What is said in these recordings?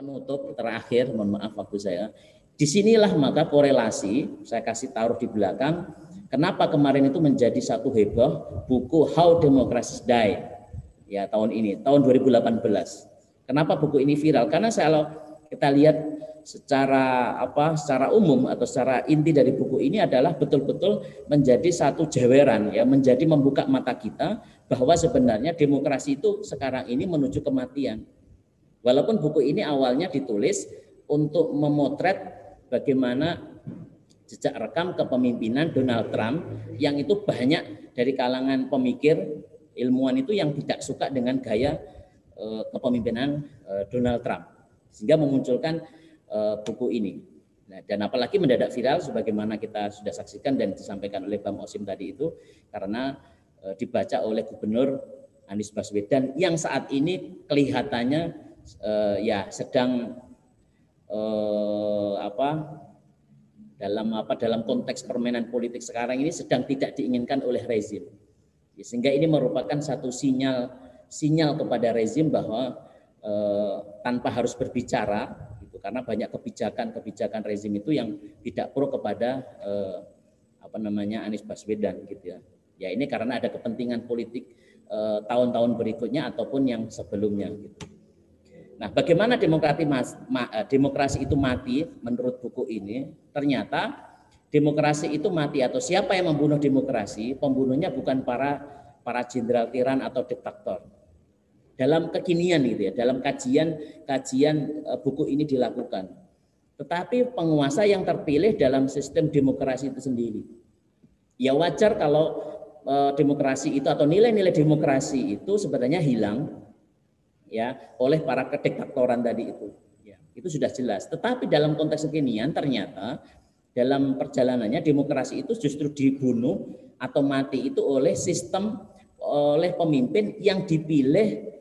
penutup terakhir, mohon maaf waktu saya. Disinilah maka korelasi saya kasih taruh di belakang. Kenapa kemarin itu menjadi satu heboh buku How Democracies Die ya tahun ini, tahun 2018. Kenapa buku ini viral? Karena kalau kita lihat secara umum atau secara inti dari buku ini adalah betul-betul menjadi satu jaweran ya, menjadi membuka mata kita bahwa sebenarnya demokrasi itu sekarang ini menuju kematian. Walaupun buku ini awalnya ditulis untuk memotret bagaimana jejak rekam kepemimpinan Donald Trump yang itu banyak dari kalangan pemikir ilmuwan itu yang tidak suka dengan gaya kepemimpinan Donald Trump, sehingga memunculkan buku ini. Nah, dan apalagi mendadak viral sebagaimana kita sudah saksikan dan disampaikan oleh Bang Osim tadi itu karena dibaca oleh Gubernur Anies Baswedan yang saat ini kelihatannya ya sedang dalam konteks permainan politik sekarang ini sedang tidak diinginkan oleh rezim. Sehingga ini merupakan satu sinyal kepada rezim bahwa tanpa harus berbicara gitu, karena banyak kebijakan rezim itu yang tidak pro kepada Anies Baswedan gitu ya. Ya ini karena ada kepentingan politik tahun-tahun berikutnya ataupun yang sebelumnya gitu. Nah, bagaimana demokrasi itu mati menurut buku ini? Ternyata demokrasi itu mati atau siapa yang membunuh demokrasi? Pembunuhnya bukan para jenderal tiran atau diktator. Dalam kekinian gitu ya, dalam kajian buku ini dilakukan. Tetapi penguasa yang terpilih dalam sistem demokrasi itu sendiri. Ya wajar kalau demokrasi itu atau nilai-nilai demokrasi itu sebenarnya hilang ya oleh para kediktatoran tadi itu. Ya, itu sudah jelas. Tetapi dalam konteks kekinian ternyata dalam perjalanannya demokrasi itu justru dibunuh atau mati itu oleh pemimpin yang dipilih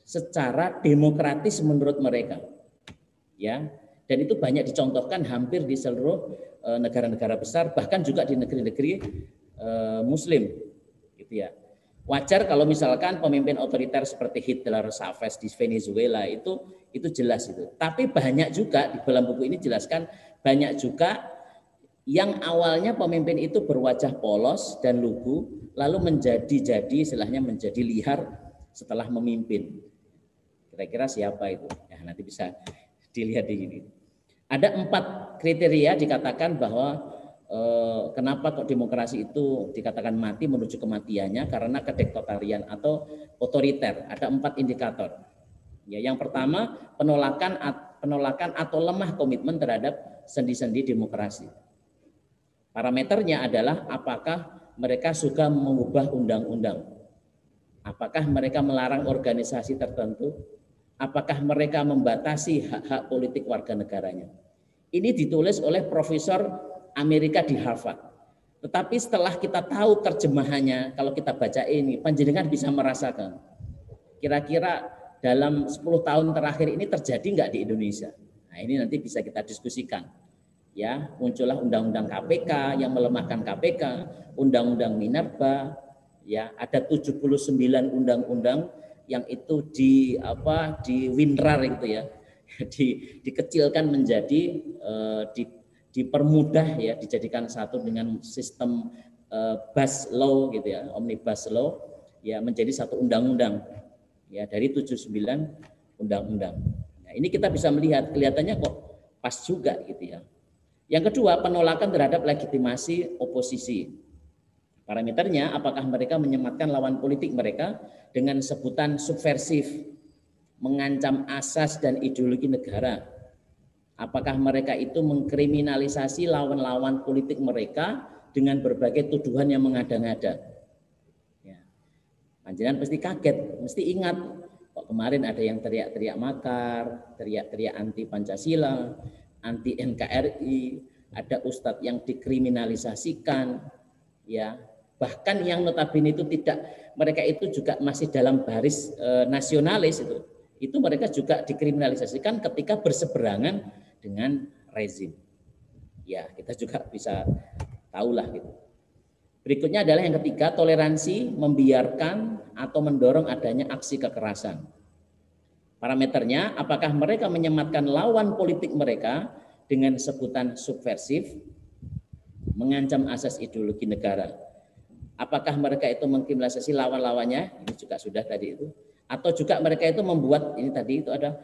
secara demokratis menurut mereka. Ya, dan itu banyak dicontohkan hampir di seluruh negara-negara besar, bahkan juga di negeri-negeri Muslim, gitu ya. Wajar kalau misalkan pemimpin otoriter seperti Hitler, Chavez di Venezuela itu jelas itu. Tapi banyak juga di dalam buku ini jelaskan banyak juga yang awalnya pemimpin itu berwajah polos dan lugu, lalu menjadi istilahnya menjadi liar setelah memimpin. Kira-kira siapa itu? Ya, nanti bisa dilihat di sini. Ada 4 kriteria dikatakan bahwa kenapa kok demokrasi itu dikatakan mati menuju kematiannya karena kediktatarian atau otoriter. Ada 4 indikator. Ya, yang pertama penolakan atau lemah komitmen terhadap sendi-sendi demokrasi. Parameternya adalah apakah mereka suka mengubah undang-undang, apakah mereka melarang organisasi tertentu, apakah mereka membatasi hak-hak politik warga negaranya. Ini ditulis oleh Profesor Amerika di Harvard. Tetapi setelah kita tahu terjemahannya, kalau kita baca ini, panjenengan bisa merasakan. Kira-kira dalam 10 tahun terakhir ini terjadi nggak di Indonesia? Nah ini nanti bisa kita diskusikan. Ya, muncullah undang-undang KPK yang melemahkan KPK, undang-undang Minerba, ya ada 79 undang-undang yang itu di winrar gitu ya, dikecilkan menjadi dipermudah ya, dijadikan satu dengan sistem Bas Law gitu ya, Omnibus Law ya, menjadi satu undang-undang ya dari 79 undang-undang. Nah, ini kita bisa melihat kelihatannya kok pas juga gitu ya. Yang kedua, penolakan terhadap legitimasi oposisi. Parameternya apakah mereka menyematkan lawan politik mereka dengan sebutan subversif, mengancam asas dan ideologi negara. Apakah mereka itu mengkriminalisasi lawan-lawan politik mereka dengan berbagai tuduhan yang mengada-ngada. Ya. Panjenengan pasti kaget, mesti ingat kok kemarin ada yang teriak-teriak makar, teriak-teriak anti Pancasila, anti NKRI, ada ustadz yang dikriminalisasikan, ya bahkan yang notabene itu tidak, mereka itu juga masih dalam baris nasionalis itu mereka juga dikriminalisasikan ketika berseberangan dengan rezim. Ya kita juga bisa tahulah gitu. Berikutnya adalah yang ketiga, toleransi membiarkan atau mendorong adanya aksi kekerasan. Parameternya, apakah mereka menyematkan lawan politik mereka dengan sebutan subversif, mengancam asas ideologi negara. Apakah mereka itu mengkriminalisasi lawan-lawannya? Ini juga sudah tadi itu. Atau juga mereka itu membuat, ini tadi itu ada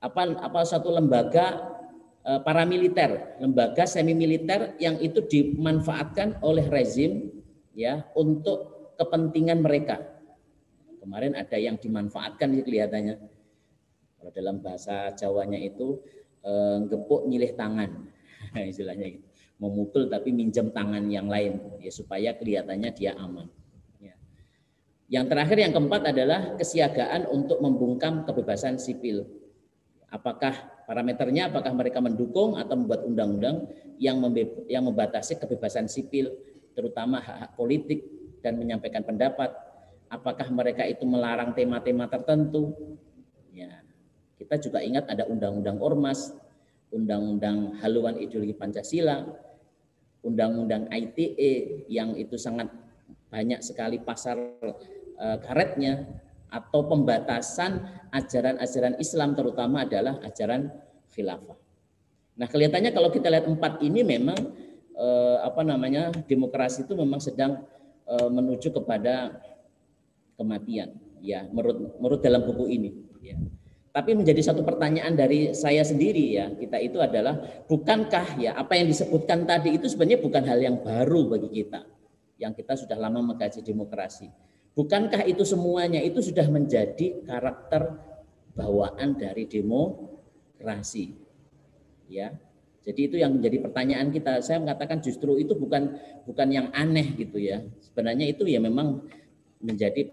apa satu lembaga paramiliter, lembaga semi militer yang itu dimanfaatkan oleh rezim ya untuk kepentingan mereka. Kemarin ada yang dimanfaatkan kelihatannya. Kalau dalam bahasa Jawanya itu gepuk nyilih tangan, istilahnya gitu. Memukul tapi minjem tangan yang lain ya supaya kelihatannya dia aman. Ya. Yang terakhir yang keempat adalah kesiagaan untuk membungkam kebebasan sipil. Apakah parameternya apakah mereka mendukung atau membuat undang-undang yang membatasi kebebasan sipil, terutama hak-hak politik dan menyampaikan pendapat. Apakah mereka itu melarang tema-tema tertentu? Ya. Kita juga ingat ada undang-undang Ormas, undang-undang haluan ideologi Pancasila, undang-undang ITE yang itu sangat banyak sekali pasar karetnya, atau pembatasan ajaran-ajaran Islam terutama adalah ajaran khilafah. Nah, kelihatannya kalau kita lihat 4 ini memang demokrasi itu memang sedang menuju kepada kematian ya menurut dalam buku ini ya. Tapi menjadi satu pertanyaan dari saya sendiri ya, kita itu adalah bukankah ya apa yang disebutkan tadi itu sebenarnya bukan hal yang baru bagi kita yang kita sudah lama mengkaji demokrasi. Bukankah itu semuanya itu sudah menjadi karakter bawaan dari demokrasi? Ya. Jadi itu yang menjadi pertanyaan kita. Saya mengatakan justru itu bukan yang aneh gitu ya. Sebenarnya itu ya memang menjadi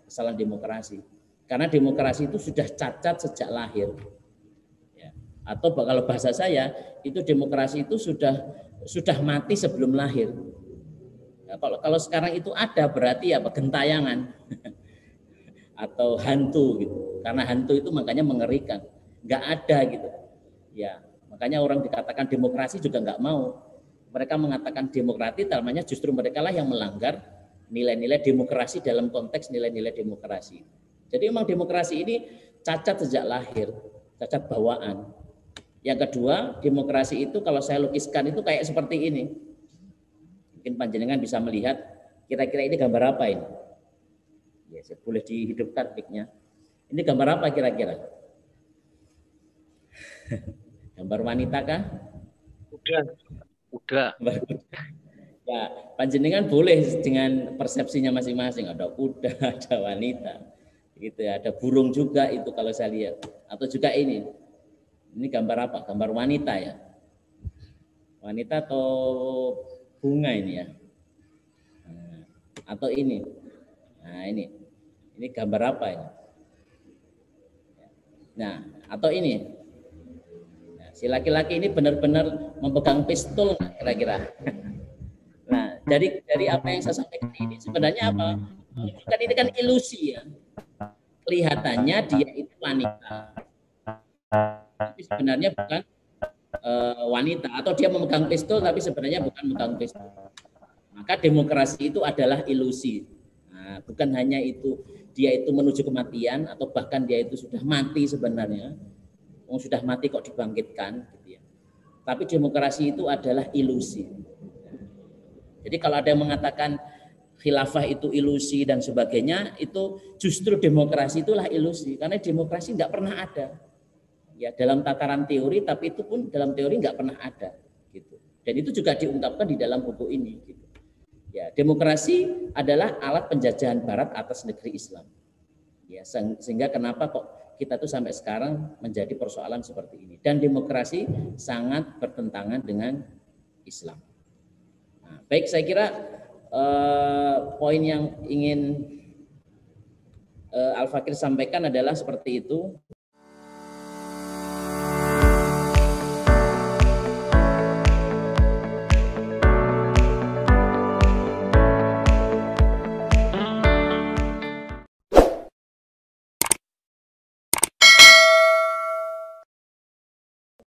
kesalahan demokrasi. Karena demokrasi itu sudah cacat sejak lahir. Ya. Atau kalau bahasa saya itu demokrasi itu sudah mati sebelum lahir. Ya, kalau sekarang itu ada berarti apa gentayangan atau hantu gitu. Karena hantu itu makanya mengerikan, nggak ada gitu. Ya, makanya orang dikatakan demokrasi juga nggak mau. Mereka mengatakan demokratis, namanya justru mereka lah yang melanggar nilai-nilai demokrasi dalam konteks nilai-nilai demokrasi. Jadi memang demokrasi ini cacat sejak lahir, cacat bawaan. Yang kedua, demokrasi itu kalau saya lukiskan itu kayak seperti ini. Mungkin panjenengan bisa melihat kira-kira ini gambar apa ini? Ya, boleh dihidupkan mic-nya. Ini gambar apa kira-kira? Gambar wanita kah? Udah. Ya, panjenengan boleh dengan persepsinya masing-masing. Ada kuda, ada wanita, gitu ya. Ada burung juga itu kalau saya lihat. Atau juga ini gambar apa? Gambar wanita ya. Wanita atau bunga ini ya. Atau ini. Nah ini gambar apa ini? Nah atau ini. Nah, si laki-laki ini benar-benar memegang pistol kira-kira. Nah, dari apa yang saya sampaikan ini sebenarnya apa? Kan ini kan ilusi ya. Kelihatannya dia itu wanita, tapi sebenarnya bukan wanita. Atau dia memegang pistol, tapi sebenarnya bukan memegang pistol. Maka demokrasi itu adalah ilusi. Nah, bukan hanya itu dia itu menuju kematian atau bahkan dia itu sudah mati sebenarnya. Sudah mati kok dibangkitkan, gitu ya. Tapi demokrasi itu adalah ilusi. Jadi kalau ada yang mengatakan khilafah itu ilusi dan sebagainya, itu justru demokrasi itulah ilusi. Karena demokrasi nggak pernah ada. Ya dalam tataran teori, tapi itu pun dalam teori nggak pernah ada. Gitu. Dan itu juga diungkapkan di dalam buku ini. Gitu. Ya demokrasi adalah alat penjajahan Barat atas negeri Islam. Ya sehingga kenapa kok kita tuh sampai sekarang menjadi persoalan seperti ini. Dan demokrasi sangat bertentangan dengan Islam. Nah, baik, saya kira poin yang ingin Al-Fakir sampaikan adalah seperti itu.